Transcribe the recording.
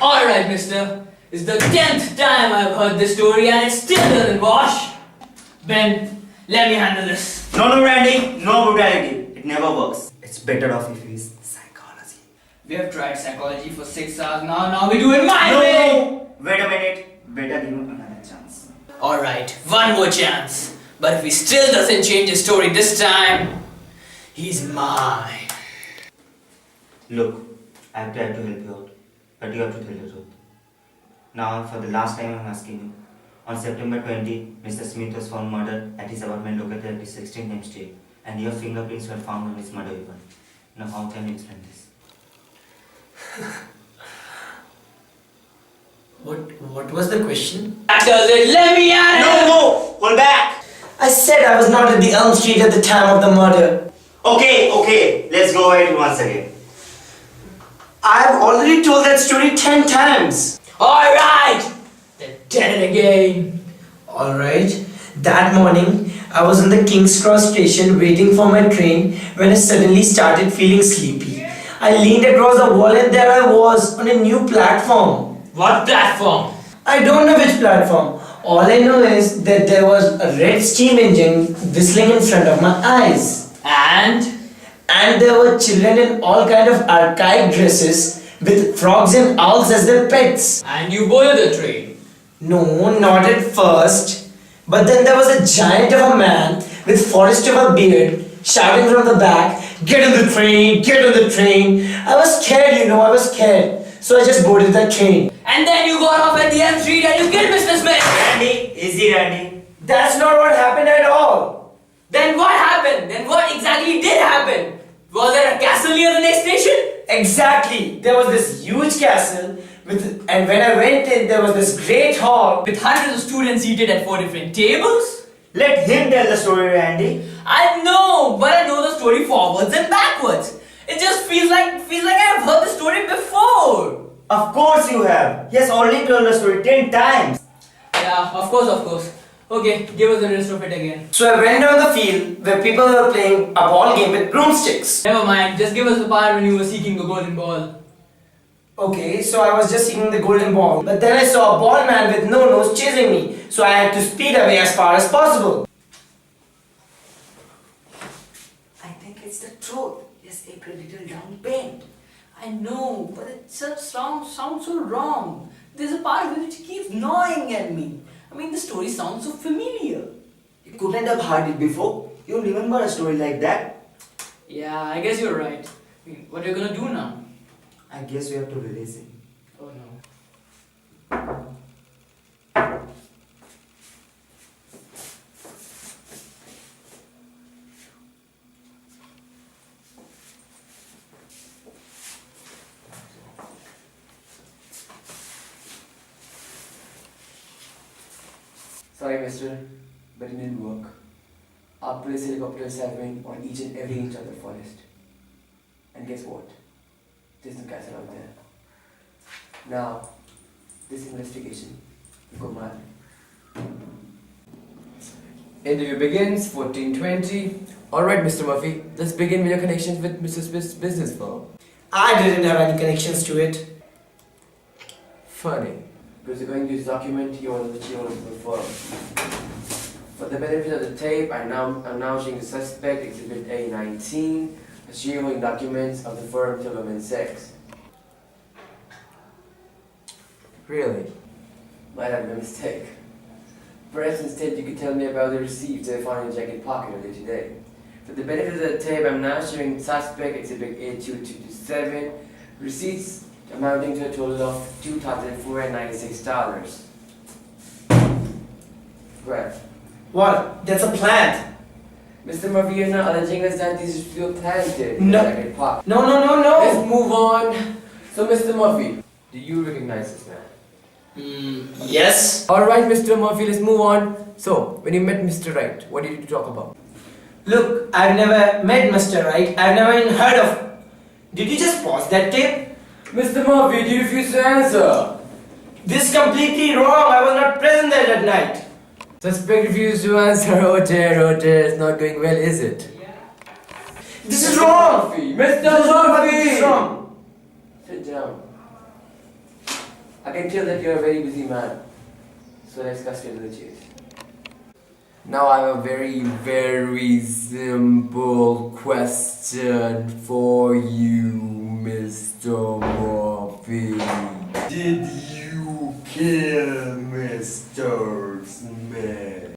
Alright, mister. It's the 10th time I've heard this story and it still doesn't wash. Ben, let me handle this. No, Randy. No brutality. It never works. It's better off if we use psychology. We have tried psychology for 6 hours now we do it my way! No! Wait a minute. Better give him another chance. Alright, one more chance. But if he still doesn't change his story this time, he's mine. Look, I've tried to help you out, but you have to tell the truth. Now, for the last time, I'm asking you. On September 20, Mr. Smith was found murdered at his apartment located at 16th M Street, and your fingerprints were found on his murder weapon. Now, how can you explain this? What was the question? That does it, let me at it! No! Hold back! I said I was not at the Elm Street at the time of the murder. Okay, let's go over it once again. I've already told that story 10 times. Alright! Then tell it again. Alright. That morning, I was in the King's Cross station waiting for my train when I suddenly started feeling sleepy. I leaned across the wall and there I was on a new platform. What platform? I don't know which platform. All I know is that there was a red steam engine whistling in front of my eyes. And there were children in all kind of archaic dresses with frogs and owls as their pets. And you boarded the train. No, not at first. But then there was a giant of a man with forest of a beard shouting from the back, "Get on the train, get on the train." I was scared, I was scared. So I just boarded that train. And then you got off at the M Street and you killed Mr. Smith. Randy, easy, Randy. That's not what happened at all. Then what happened? Then what exactly did happen? Was there a castle near the next station? Exactly. There was this huge castle and when I went in, there was this great hall With hundreds of students seated at 4 different tables? Let him tell the story, Randy. I know, but I know the story forwards and backwards. It just feels like I've heard the story before. Of course you have. He has already told the story 10 times. Yeah, of course. Okay, give us the rest of it again. So I went down the field where people were playing a ball game with broomsticks. Never mind, just give us the part when you were seeking the golden ball. Okay, so I was just seeking the golden ball. But then I saw a bald man with no nose chasing me. So I had to speed away as far as possible. I think it's the truth. Yes, a little down paint. I know, but it just sounds so wrong. There's a part of it which keeps gnawing at me. I mean, the story sounds so familiar. You couldn't have heard it before. You remember a story like that? Yeah, I guess you're right. I mean, what are you gonna do now? I guess we have to release it. Oh no. Sorry, mister, but it didn't work. Our police helicopters have been on each and every inch of the forest. And guess what? There's no castle out there. Now, this investigation will go mad. Interview begins, 14:20. Alright, Mr. Murphy, let's begin with your connections with Mr. Smith's business firm. I didn't have any connections to it. Funny, because according to this document, you are the chairman of the firm. For the benefit of the tape, I'm now showing the suspect, Exhibit A19, the shareholding documents of the firm till Goldman Sachs. Really? Might have been a mistake. Perhaps instead you could tell me about the receipts I found in your jacket pocket earlier today. For the benefit of the tape, I'm now showing suspect Exhibit A2227, receipts amounting to a total of $2,496. Right. What? That's a plant. Mr. Murphy, you're not alleging us that these were planted in No. the jacket pocket. No. Let's move on. So, Mr. Murphy, do you recognize this man? Yes. Alright, Mr. Murphy, let's move on. So, when you met Mr. Wright, what did you talk about? Look, I've never met Mr. Wright. I've never even heard of him. Did you just pause that tape? Mr. Murphy, do you refuse to answer? This is completely wrong. I was not present there that night. Suspect refused to answer. Oh dear, it's not going well, is it? This is wrong. Mr. This Murphy! is wrong. Sit down. I can tell that you're a very busy man. So let's cut straight to the chase. Now I have a very, very simple question for you, Mr. Murphy. Did you kill